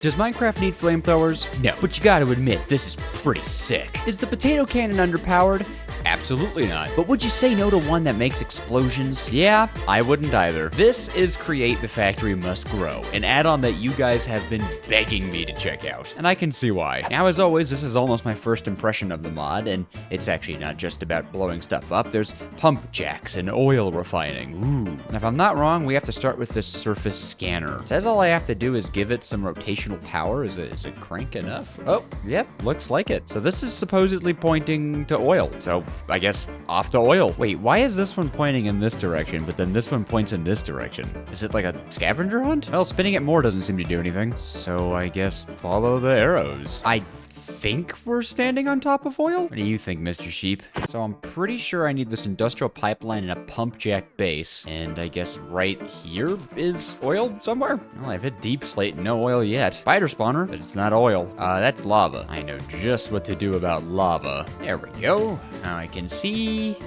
Does Minecraft need flamethrowers? No, but you gotta admit, this is pretty sick. Is the potato cannon underpowered? Absolutely not. But would you say no to one that makes explosions? Yeah, I wouldn't either. This is Create the Factory Must Grow, an add-on that you guys have been begging me to check out, and I can see why. Now, as always, this is almost my first impression of the mod, and it's actually not just about blowing stuff up. There's pump jacks and oil refining. Ooh. And if I'm not wrong, we have to start with this surface scanner. It says all I have to do is give it some rotational power. Is it crank enough? Oh, yep, looks like it. So this is supposedly pointing to oil. So I guess off to oil. Wait, why is this one pointing in this direction, but then this one points in this direction? Is it like a scavenger hunt? Well, spinning it more doesn't seem to do anything. So I guess follow the arrows. I think we're standing on top of oil? What do you think, Mr. Sheep? So I'm pretty sure I need this industrial pipeline and a pump jack base. And I guess right here is oil somewhere? Well, I've hit deep slate and no oil yet. Spider spawner, but it's not oil. That's lava. I know just what to do about lava. There we go. Now I can see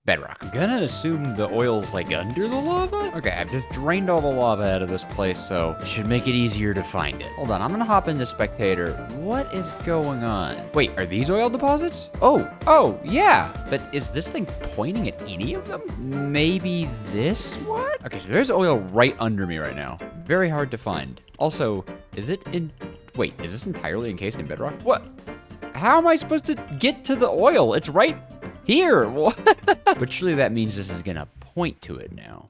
bedrock. I'm gonna assume the oil's like under the lava? Okay, I've just drained all the lava out of this place, so it should make it easier to find it. Hold on, I'm gonna hop into spectator. What is going on? Wait, are these oil deposits? Oh, yeah. But is this thing pointing at any of them? Maybe this one? Okay, so there's oil right under me right now. Very hard to find. Also, is it in... Wait, is this entirely encased in bedrock? What? How am I supposed to get to the oil? It's right here. But surely that means this is gonna point to it now.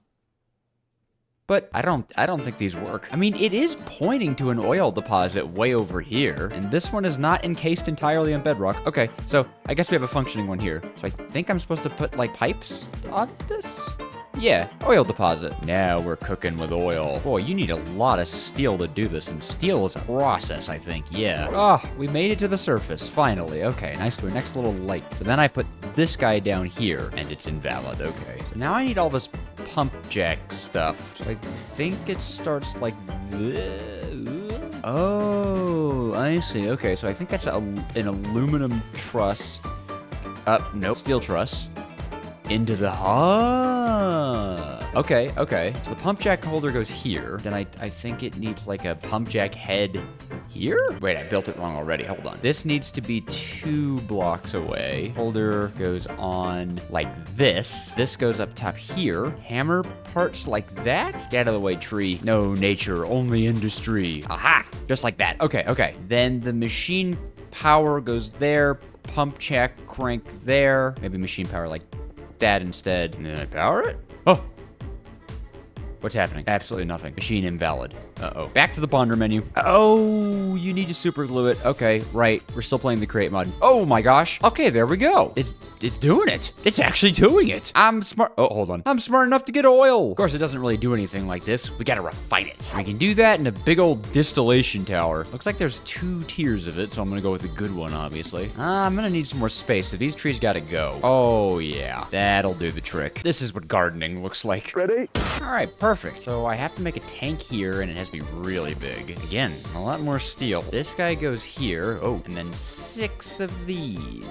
But I don't think these work. I mean, it is pointing to an oil deposit way over here, and this one is not encased entirely in bedrock. Okay, so I guess we have a functioning one here. So I think I'm supposed to put like pipes on this? Yeah, oil deposit. Now we're cooking with oil. Boy, you need a lot of steel to do this, and steel is a process, I think, yeah. Oh, we made it to the surface, finally. Okay, nice to a next little light. But then I put this guy down here, and it's invalid, okay. So now I need all this pump jack stuff. So I think it starts like this. Oh, I see. Okay, so I think that's an aluminum truss. Nope, steel truss. Into the... Okay. So the pump jack holder goes here. Then I think it needs like a pump jack head here? Wait, I built it wrong already. Hold on. This needs to be 2 blocks away. Holder goes on like this. This goes up top here. Hammer parts like that. Get out of the way, tree. No nature, only industry. Aha! Just like that. Okay. Then the machine power goes there. Pump jack crank there. Maybe machine power like that instead. And then I power it? Oh! What's happening? Absolutely nothing. Machine invalid. Uh-oh. Back to the ponder menu. Oh, you need to super glue it. Okay, right. We're still playing the create mod. Oh my gosh. Okay, there we go. It's doing it. It's actually doing it. I'm smart. Oh, hold on. I'm smart enough to get oil. Of course, it doesn't really do anything like this. We gotta refine it. We can do that in a big old distillation tower. Looks like there's 2 tiers of it, so I'm gonna go with the good one, obviously. I'm gonna need some more space, so these trees gotta go. Oh, yeah. That'll do the trick. This is what gardening looks like. Ready? All right, perfect. So I have to make a tank here, and it has to be really big. Again, a lot more steel. This guy goes here. Oh, and then 6 of these.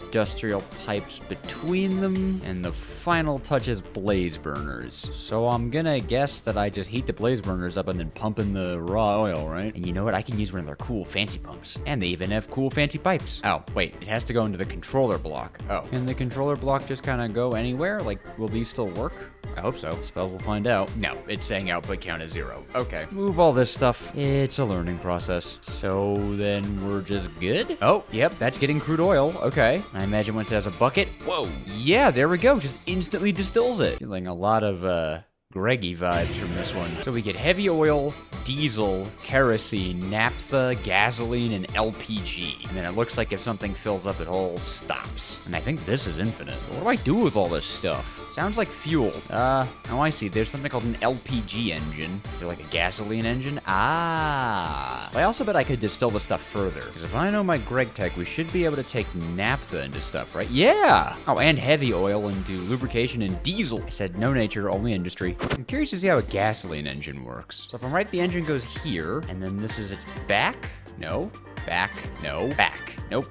Industrial pipes between them, and the final touch is blaze burners. So I'm gonna guess that I just heat the blaze burners up and then pump in the raw oil, right? And you know what? I can use one of their cool fancy pumps. And they even have cool fancy pipes. Oh, wait, it has to go into the controller block. Oh, can the controller block just kind of go anywhere? Like, will these still work? I hope so. Spell will find out. No, it's saying output count is 0. Okay. Move all this stuff. It's a learning process. So then we're just good? Oh, yep, that's getting crude oil. Okay. I imagine once it has a bucket. Whoa. Yeah, there we go. Just instantly distills it. Feeling a lot of, Greggy vibes from this one. So we get heavy oil, diesel, kerosene, naphtha, gasoline, and LPG. And then it looks like if something fills up, it all stops. And I think this is infinite. What do I do with all this stuff? Sounds like fuel. Oh, I see. There's something called an LPG engine. They're like a gasoline engine. Ah. But I also bet I could distill the stuff further. Because if I know my Greg tech, we should be able to take naphtha into stuff, right? Yeah. Oh, and heavy oil into lubrication and diesel. I said no nature, only industry. I'm curious to see how a gasoline engine works. So if I'm right, the engine goes here, and then this is its back. No. Back. No. Back. Nope.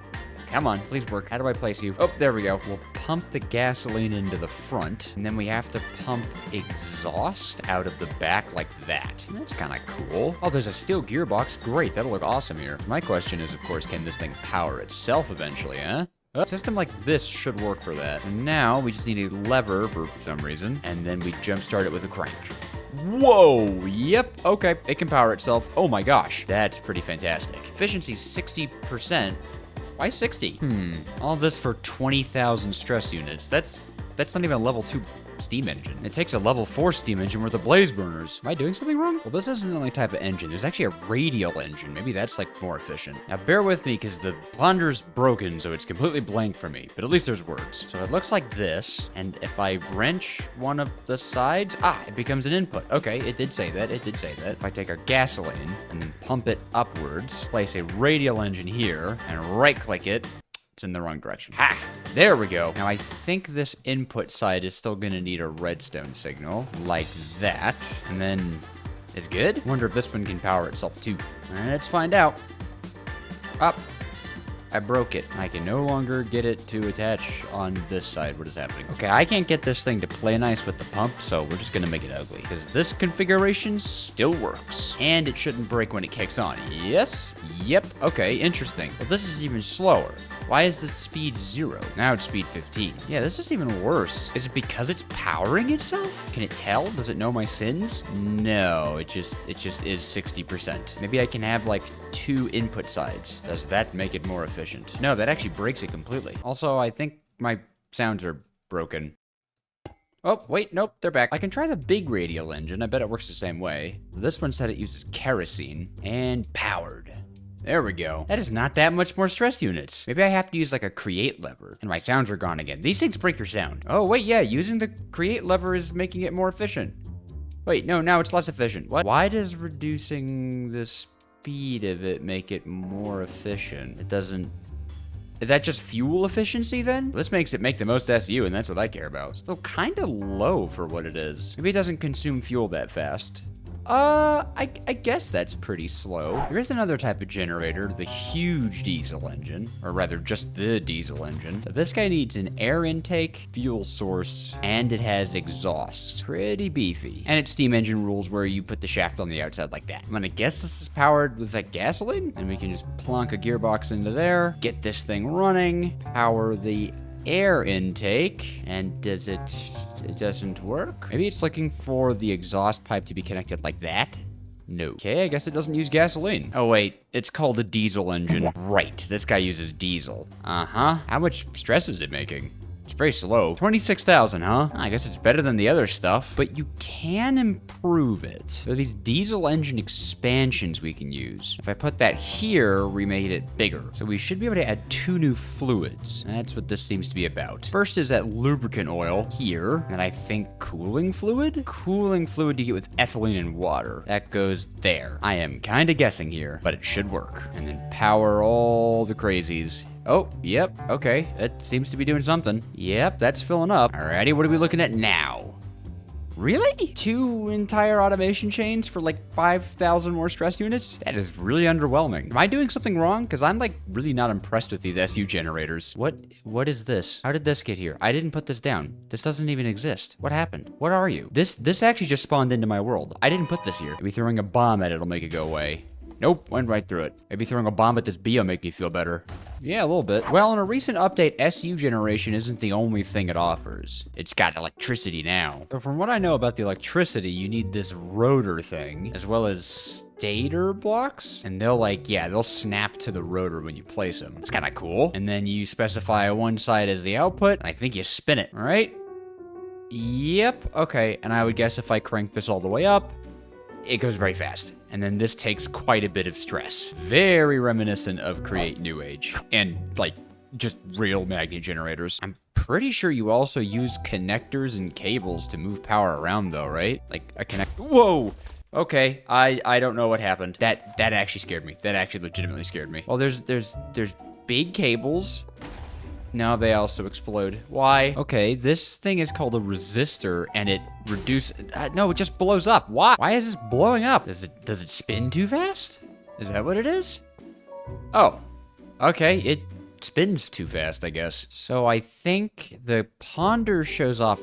Come on, please work. How do I place you? Oh, there we go. We'll pump the gasoline into the front, and then we have to pump exhaust out of the back like that. That's kind of cool. Oh, there's a steel gearbox. Great, that'll look awesome here. My question is, of course, can this thing power itself eventually, huh? A system like this should work for that. And now we just need a lever for some reason, and then we jumpstart it with a crank. Whoa, yep, okay, it can power itself. Oh my gosh, that's pretty fantastic. Efficiency 60%. Why 60? All this for 20,000 stress units. That's not even a level 2 steam engine. It takes a level 4 steam engine worth of blaze burners. Am I doing something wrong? Well, this isn't the only type of engine. There's actually a radial engine. Maybe that's like more efficient. Now bear with me because the ponder's broken, so it's completely blank for me, but at least there's words. So it looks like this, and if I wrench one of the sides, it becomes an input. Okay, it did say that, If I take our gasoline and then pump it upwards, place a radial engine here, and right click it, it's in the wrong direction. Ha! There we go. Now I think this input side is still gonna need a redstone signal, like that. And then, it's good? Wonder if this one can power itself too. Let's find out. Up. I broke it. I can no longer get it to attach on this side. What is happening? Okay, I can't get this thing to play nice with the pump, so we're just gonna make it ugly. Because this configuration still works. And it shouldn't break when it kicks on. Yes? Yep. Okay, interesting. Well, this is even slower. Why is this speed 0? Now it's speed 15. Yeah, this is even worse. Is it because it's powering itself? Can it tell? Does it know my sins? No, it just is 60%. Maybe I can have like 2 input sides. Does that make it more efficient? No, that actually breaks it completely. Also, I think my sounds are broken. Oh, wait, nope, they're back. I can try the big radial engine. I bet it works the same way. This one said it uses kerosene and powered. There we go. That is not that much more stress units. Maybe I have to use like a create lever. And my sounds are gone again. These things break your sound. Oh, wait, yeah, using the create lever is making it more efficient. Wait, no, now it's less efficient. What? Why does reducing the speed of it make it more efficient? It doesn't... Is that just fuel efficiency then? This makes it make the most SU, and that's what I care about. Still kind of low for what it is. Maybe it doesn't consume fuel that fast. I guess that's pretty slow. There is another type of generator, the huge diesel engine, or rather just the diesel engine. So this guy needs an air intake, fuel source, and it has exhaust. Pretty beefy. And it's steam engine rules where you put the shaft on the outside like that. I'm gonna guess this is powered with like gasoline, and we can just plunk a gearbox into there, get this thing running, power the air intake, and it doesn't work? Maybe it's looking for the exhaust pipe to be connected like that? No. Okay, I guess it doesn't use gasoline. Oh wait, it's called a diesel engine. Right, this guy uses diesel. Uh-huh. How much stress is it making? It's very slow. 26,000, huh? I guess it's better than the other stuff, but you can improve it. There are these diesel engine expansions we can use. If I put that here, we made it bigger. So we should be able to add 2 new fluids. That's what this seems to be about. First is that lubricant oil here, and I think cooling fluid? Cooling fluid to get with ethylene and water. That goes there. I am kind of guessing here, but it should work. And then power all the crazies. Oh, yep, okay, it seems to be doing something. Yep, that's filling up. Alrighty, what are we looking at now? Really? 2 entire automation chains for like 5,000 more stress units? That is really underwhelming. Am I doing something wrong? Because I'm like really not impressed with these SU generators. What is this? How did this get here? I didn't put this down. This doesn't even exist. What happened? What are you? This actually just spawned into my world. I didn't put this here. Maybe throwing a bomb at it'll make it go away. Nope, went right through it. Maybe throwing a bomb at this bee will make me feel better. Yeah, a little bit. Well, in a recent update, SU generation isn't the only thing it offers. It's got electricity now. So from what I know about the electricity, you need this rotor thing, as well as stator blocks. And they'll snap to the rotor when you place them. It's kind of cool. And then you specify one side as the output, and I think you spin it, all right? Yep, okay. And I would guess if I crank this all the way up, it goes very fast. And then this takes quite a bit of stress. Very reminiscent of Create New Age. And, like, just real magnet generators. I'm pretty sure you also use connectors and cables to move power around, though, right? Like, a connect... Whoa! Okay, I don't know what happened. That actually scared me. That actually legitimately scared me. Well, there's big cables. Now they also explode. Why? Okay, this thing is called a resistor, and it reduces... no, it just blows up. Why? Why is this blowing up? Does it spin too fast? Is that what it is? Oh, okay, spins too fast, I guess. So I think the ponder shows off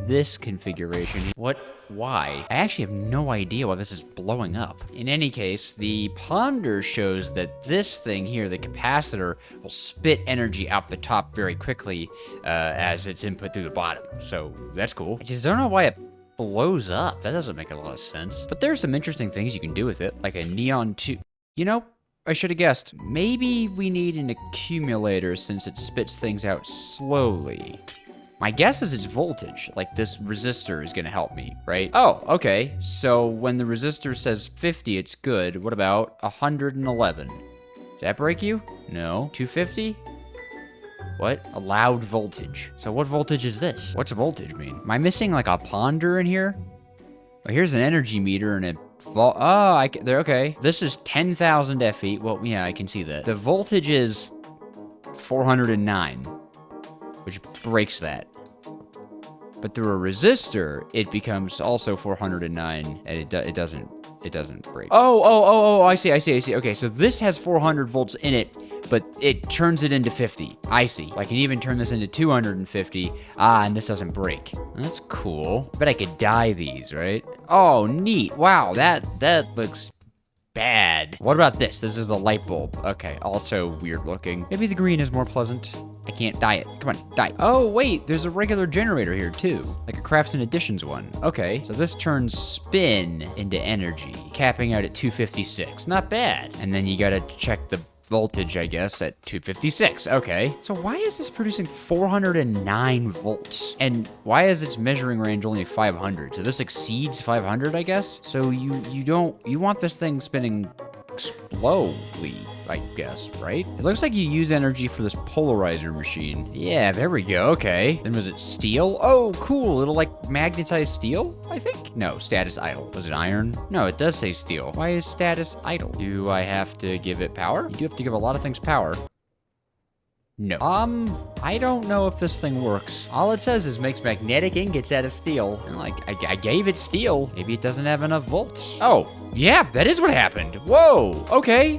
this configuration. What? Why? I actually have no idea why this is blowing up. In any case, the ponder shows that this thing here, the capacitor, will spit energy out the top very quickly as it's input through the bottom. So that's cool. I just don't know why it blows up. That doesn't make a lot of sense. But there's some interesting things you can do with it, like a neon tube. You know, I should have guessed. Maybe we need an accumulator since it spits things out slowly. My guess is it's voltage, like this resistor is gonna help me, right? Oh, okay, so when the resistor says 50, it's good. What about 111? Does that break you? No. 250? What? Allowed voltage. So what voltage is this? What's voltage mean? Am I missing like a ponder in here? Oh, here's an energy meter and a they're okay. This is 10,000 FE. Well, yeah, I can see that. The voltage is 409, which breaks that. But through a resistor, it becomes also 409, and it doesn't break. Oh, I see. Okay, so this has 400 volts in it, but it turns it into 50. I see. I can even turn this into 250. And this doesn't break. That's cool. Bet I could dye these, right? Oh, neat. Wow, that looks bad. What about this? This is the light bulb. Okay, also weird looking. Maybe the green is more pleasant. I can't dye it. Come on, dye. Oh, wait, there's a regular generator here too. Like a Crafts and Additions one. Okay, so this turns spin into energy, capping out at 256. Not bad. And then you gotta check the voltage, I guess, at 256. Okay. So why is this producing 409 volts? And why is its measuring range only 500? So this exceeds 500, I guess? So you want this thing spinning slowly, I guess, right? It looks like you use energy for this polarizer machine. Yeah, there we go. Okay. Then was it steel? Oh, cool. It'll like magnetize steel, I think? No, status idle. Was it iron? No, it does say steel. Why is status idle? Do I have to give it power? You do have to give a lot of things power. No. I don't know if this thing works. All it says is makes magnetic ingots out of steel. And like, I gave it steel. Maybe it doesn't have enough volts. Oh, yeah, that is what happened. Whoa, okay.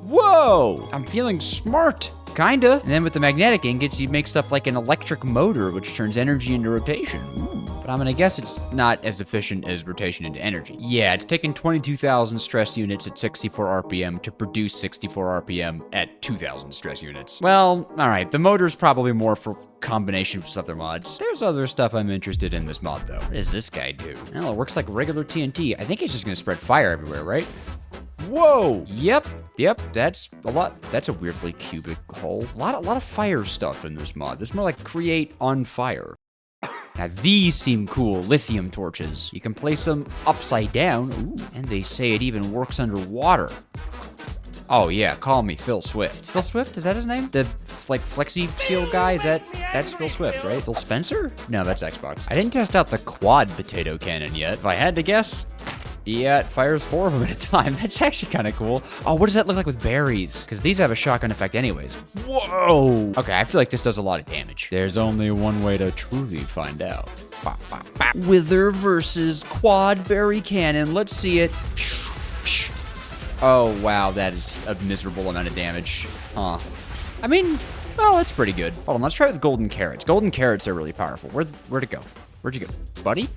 Whoa, I'm feeling smart. Kinda. And then with the magnetic ingots, you make stuff like an electric motor, which turns energy into rotation. Ooh. But I'm gonna guess it's not as efficient as rotation into energy. Yeah, it's taking 22,000 stress units at 64 RPM to produce 64 RPM at 2,000 stress units. Well, all right, the motor's probably more for combination with other mods. There's other stuff I'm interested in this mod though. What does this guy do? Well, it works like regular TNT. I think it's just gonna spread fire everywhere, right? Whoa! Yep, that's a lot. That's a weirdly cubic hole. A lot of fire stuff in this mod. This is more like create on fire. Now these seem cool, lithium torches. You can place them upside down. Ooh, and they say it even works underwater. Oh yeah, call me Phil Swift. Phil Swift, is that his name? The like Flexi Seal guy, that's Phil Swift, right? Phil Spencer? No, that's Xbox. I didn't test out the quad potato cannon yet. If I had to guess, yeah, it fires 4 of them at a time. That's actually kind of cool. Oh, what does that look like with berries? Because these have a shotgun effect anyways. Whoa! Okay, I feel like this does a lot of damage. There's only one way to truly find out. Wither versus quad berry cannon. Let's see it. Oh, wow, that is a miserable amount of damage. Huh. I mean, well, that's pretty good. Hold on, let's try with golden carrots. Golden carrots are really powerful. Where'd it go? Where'd you go? Buddy?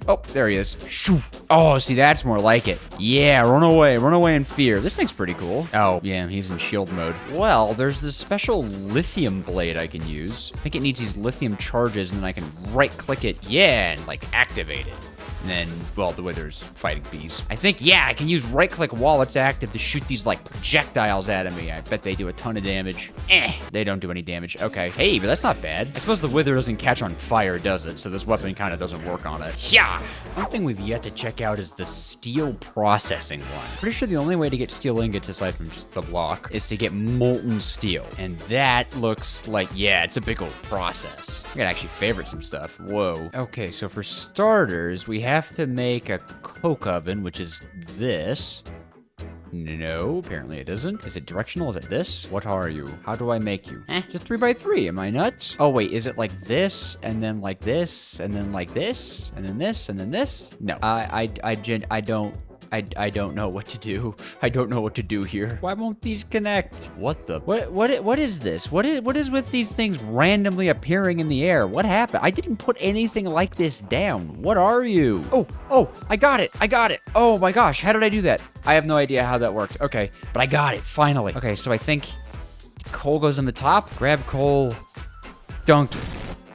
Oh, there he is. Shoo. Oh, see, that's more like it. Yeah, run away in fear. This thing's pretty cool. Oh, yeah, he's in shield mode. Well, there's this special lithium blade I can use. I think it needs these lithium charges, and then I can right-click it, yeah, and, like, activate it. And then, well, the wither's fighting these. I think, yeah, I can use right-click while it's active to shoot these, like, projectiles at me. I bet they do a ton of damage. They don't do any damage. Okay. Hey, but that's not bad. I suppose the wither doesn't catch on fire, does it? So this weapon kind of doesn't work on it. Yeah! One thing we've yet to check out is the steel processing one. Pretty sure the only way to get steel ingots, aside from just the block, is to get molten steel. And that looks like, yeah, it's a big old process. I gotta actually favorite some stuff. Whoa. Okay, so for starters, we have to make a coke oven, which is this. No, apparently it isn't. Is it directional? Is it this? What are you? How do I make you? It's a 3x3. Am I nuts? Oh, wait, is it like this, and then like this, and then like this, and then this, and then this? No, I I don't know what to do. I don't know what to do here. Why won't these connect? What the? What is this? What is with these things randomly appearing in the air? What happened? I didn't put anything like this down. What are you? Oh, I got it. I got it. Oh my gosh, how did I do that? I have no idea how that worked. Okay, but I got it, finally. Okay, so I think coal goes on the top. Grab coal. Donkey.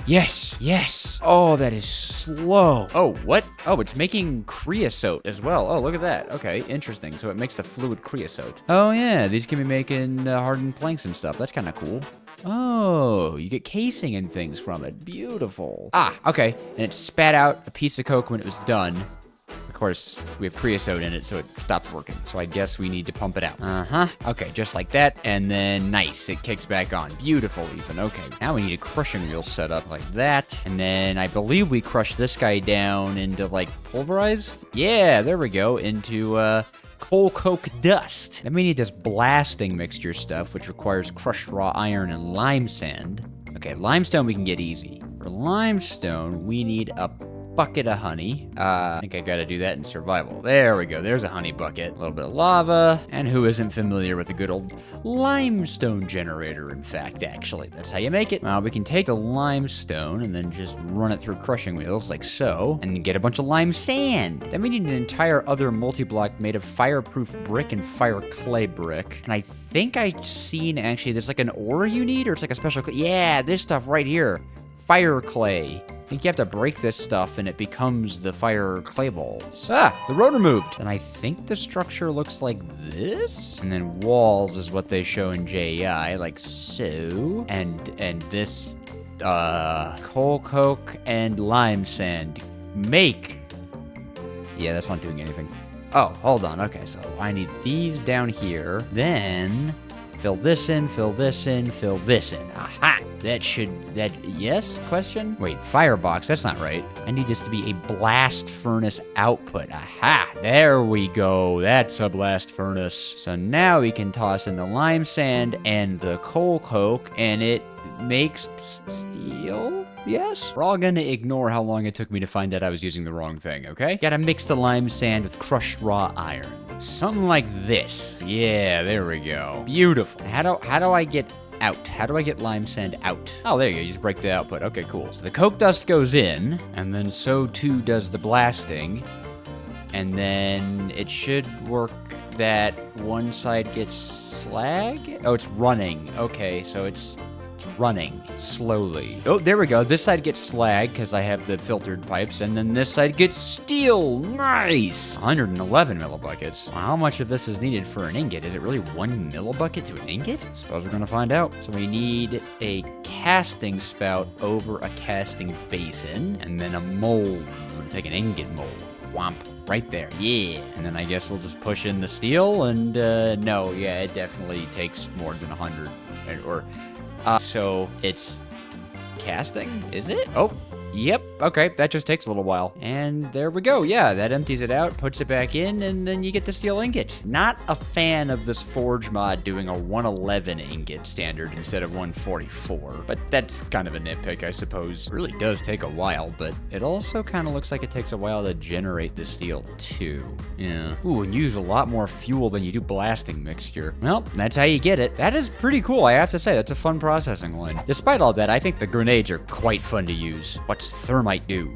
Yes. Oh, that is slow. Oh, what? Oh, it's making creosote as well. Oh, look at that. Okay, interesting. So it makes the fluid creosote. Oh, yeah, these can be making hardened planks and stuff. That's kind of cool. Oh, you get casing and things from it. Beautiful. Ah, okay. And it spat out a piece of coke when it was done. Of course, we have creosote in it, so it stopped working. So I guess we need to pump it out. Okay, just like that. And then, nice, it kicks back on. Beautiful, even. Okay, now we need a crushing wheel set up like that. And then I believe we crush this guy down into, like, pulverized? Yeah, there we go. Into, coal coke dust. Then we need this blasting mixture stuff, which requires crushed raw iron and lime sand. Okay, limestone we can get easy. For limestone, we need a bucket of honey. I think I gotta do that in survival. There we go. There's a honey bucket. A little bit of lava. And who isn't familiar with a good old limestone generator, in fact, actually. That's how you make it. We can take the limestone and then just run it through crushing wheels like so, and get a bunch of lime sand. Then we need an entire other multi-block made of fireproof brick and fire clay brick. And I think I've seen, actually, there's like an ore you need, or it's like a special clay. Yeah, this stuff right here. Fire clay. I think you have to break this stuff and it becomes the fire clay balls. Ah, the rotor moved. And I think the structure looks like this. And then walls is what they show in JEI, like so. And this, coal coke and lime sand make. Yeah, that's not doing anything. Oh, hold on. Okay, so I need these down here. Then fill this in, fill this in, fill this in. Aha! Yes? Question? Wait, firebox, that's not right. I need this to be a blast furnace output. Aha! There we go. That's a blast furnace. So now we can toss in the lime sand and the coal coke, and it makes steel? Yes? We're all gonna ignore how long it took me to find out I was using the wrong thing, okay? Gotta mix the lime sand with crushed raw iron. Something like this. Yeah, there we go. Beautiful. How do I get out? How do I get lime sand out? Oh, there you go. You just break the output. Okay, cool. So the coke dust goes in, and then so too does the blasting. And then it should work that one side gets slag? Oh, it's running. Okay, so it's running slowly. Oh, there we go. This side gets slag because I have the filtered pipes, and then this side gets steel. Nice. 111 millibuckets. How much of this is needed for an ingot? Is it really 1 millibucket to an ingot? Suppose we're gonna find out. So we need a casting spout over a casting basin, and then a mold. I'm gonna take an ingot mold. Womp. Right there. Yeah. And then I guess we'll just push in the steel, and no, yeah, it definitely takes more than 100. So it's casting, is it? Oh, yep. Okay, that just takes a little while. And there we go. Yeah, that empties it out, puts it back in, and then you get the steel ingot. Not a fan of this forge mod doing a 111 ingot standard instead of 144, but that's kind of a nitpick, I suppose. It really does take a while, but it also kind of looks like it takes a while to generate the steel too. Yeah. Ooh, and you use a lot more fuel than you do blasting mixture. Well, that's how you get it. That is pretty cool, I have to say. That's a fun processing line. Despite all that, I think the grenades are quite fun to use. What's thermite do?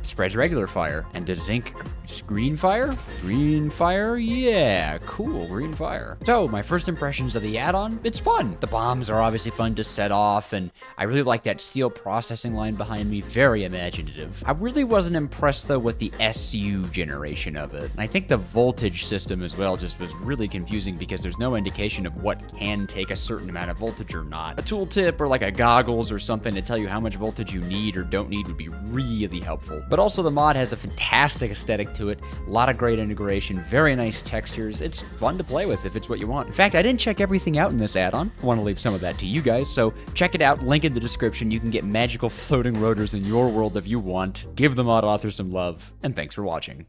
Spreads regular fire. And does zinc green fire? Green fire? Yeah, cool, green fire. So, my first impressions of the add-on, it's fun. The bombs are obviously fun to set off, and I really like that steel processing line behind me, very imaginative. I really wasn't impressed, though, with the SU generation of it. And I think the voltage system as well just was really confusing because there's no indication of what can take a certain amount of voltage or not. A tooltip or like a goggles or something to tell you how much voltage you need or don't need would be really helpful. But also the mod has a fantastic aesthetic to it, a lot of great integration, very nice textures. It's fun to play with if it's what you want. In fact, I didn't check everything out in this add-on. I want to leave some of that to you guys, so check it out, link in the description. You can get magical floating rotors in your world if you want. Give the mod author some love, and thanks for watching.